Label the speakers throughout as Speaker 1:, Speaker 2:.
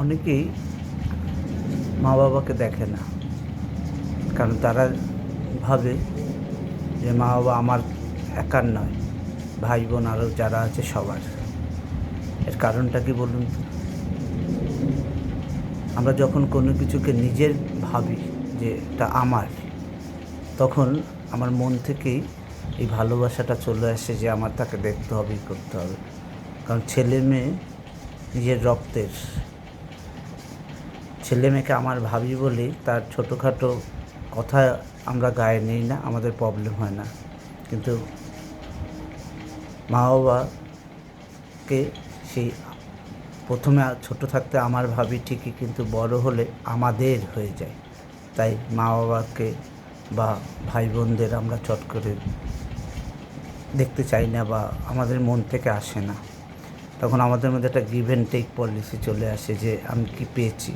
Speaker 1: অনেকেই মা বাবাকে দেখে না, কারণ তারা ভাবে যে মা বাবা আমার একার নয়, ভাই বোন আরও যারা আছে সবার। এর কারণটা কি বলুন তো? আমরা যখন কোনো কিছুকে নিজের ভাবি যে এটা আমার, তখন আমার মন থেকেই এই ভালোবাসাটা চলে আসে যে আমার তাকে দেখতে হবে, করতে হবে। কারণ ছেলে মেয়ে নিজের রক্তের, ছেলে মেয়েকে আমার ভাবি বলেই তার ছোটোখাটো কথা আমরা গায়ে নিই না, আমাদের প্রবলেম হয় না। কিন্তু মা বাবাকে সেই প্রথমে ছোট থাকতে আমার ভাবি ঠিকই, কিন্তু বড় হলে আমাদের হয়ে যায়। তাই মা বাবাকে বা ভাই বোনদের আমরা চট করে দেখতে চাই না বা আমাদের মন থেকে আসে না। তখন আমাদের মধ্যে একটা গিভ অ্যান্ড টেক পলিসি চলে আসে যে আমি কি পেয়েছি,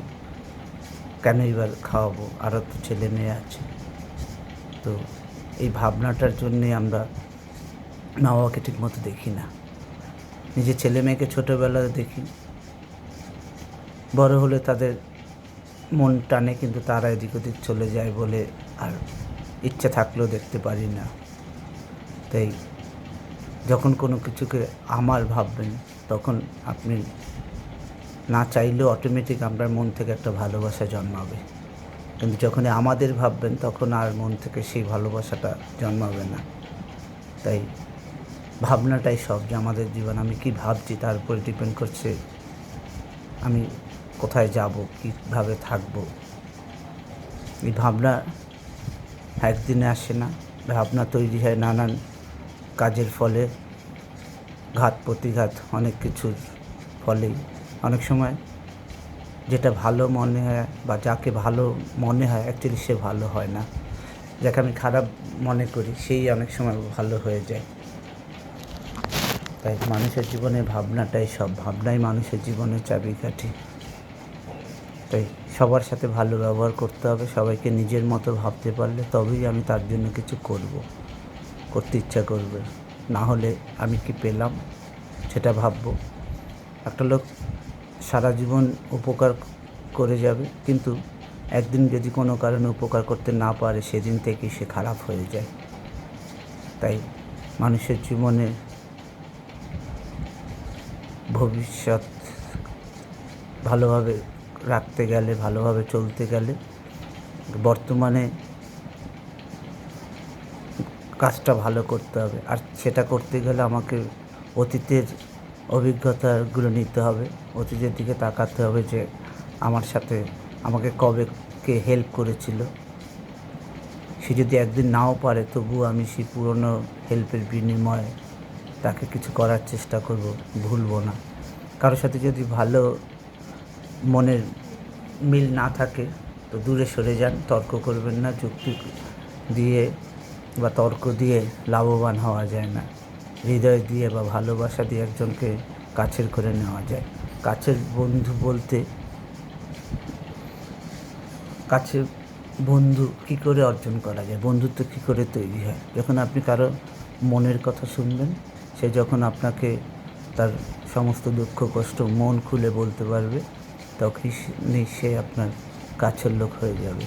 Speaker 1: কেন এবার খাওয়াবো, আরও তো ছেলে মেয়ে আছে। তো এই ভাবনাটার জন্যে আমরা মা বাবাকে ঠিকমতো দেখি না। নিজের ছেলে মেয়েকে ছোটোবেলায় দেখি, বড় হলে তাদের মন টানে, কিন্তু তারা এদিক ওদিক চলে যায় বলে আর ইচ্ছা থাকলেও দেখতে পারি না। তাই যখন কোনো কিছুকে আমার ভাববেন, তখন আপনি না চাইলেও অটোমেটিক আপনার মন থেকে একটা ভালোবাসা জন্মাবে। কিন্তু যখনই আমাদের ভাববেন, তখন আর মন থেকে সেই ভালোবাসাটা জন্মাবে না। তাই ভাবনাটাই সব, যে আমাদের জীবন আমি কি ভাবছি তার উপরে ডিপেন্ড করছে আমি কোথায় যাব, কীভাবে থাকব। এই ভাবনা একদিনে আসে না, ভাবনা তৈরি হয় নানান কাজের ফলে, ঘাত প্রতিঘাত অনেক কিছুর ফলেই। অনেক সময় যেটা ভালো মনে হয় বা যাকে ভালো মনে হয় অ্যাকচুয়ালি সে ভালো হয় না, যাকে আমি খারাপ মনে করি সেই অনেক সময় ভালো হয়ে যায়। তাই মানুষের জীবনে ভাবনাটাই সব, ভাবনাই মানুষের জীবনের চাবিকাঠি। তাই সবার সাথে ভালো ব্যবহার করতে হবে, সবাইকে নিজের মতো ভাবতে পারলে তবেই আমি তার জন্য কিছু করতে ইচ্ছা করবে। না হলে আমি কি পেলাম সেটা ভাববো। একটা লোক সারা জীবন উপকার করে যাবে, কিন্তু একদিন যদি কোনো কারণে উপকার করতে না পারে, সেদিন থেকেই সে খারাপ হয়ে যায়। তাই মানুষের জীবনে ভবিষ্যৎ ভালোভাবে রাখতে গেলে, ভালোভাবে চলতে গেলে বর্তমানে কাজটা ভালো করতে হবে। আর সেটা করতে গেলে আমাকে অতীতের অভিজ্ঞতাগুলো নিতে হবে, অতীতের দিকে তাকাতে হবে যে আমার সাথে আমাকে কবে কে হেল্প করেছিল। সে যদি একদিন নাও পারে, তবুও আমি সেই পুরনো হেল্পের বিনিময়ে তাকে কিছু করার চেষ্টা করব, ভুলব না। কারোর সাথে যদি ভালো মনের মিল না থাকে তো দূরে সরে যান, তর্ক করবেন না। যুক্তি দিয়ে বা তর্ক দিয়ে লাভবান হওয়া যায় না, হৃদয় দিয়ে বা ভালোবাসা দিয়ে একজনকে কাছের করে নেওয়া যায়। কাছের বন্ধু বলতে, কাছের বন্ধু কী করে অর্জন করা যায়, বন্ধুত্ব কী করে তৈরি হয়? যখন আপনি কারো মনের কথা শুনবেন, সে যখন আপনাকে তার সমস্ত দুঃখ কষ্ট মন খুলে বলতে পারবে, তখনই সে আপনার কাছের লোক হয়ে যাবে।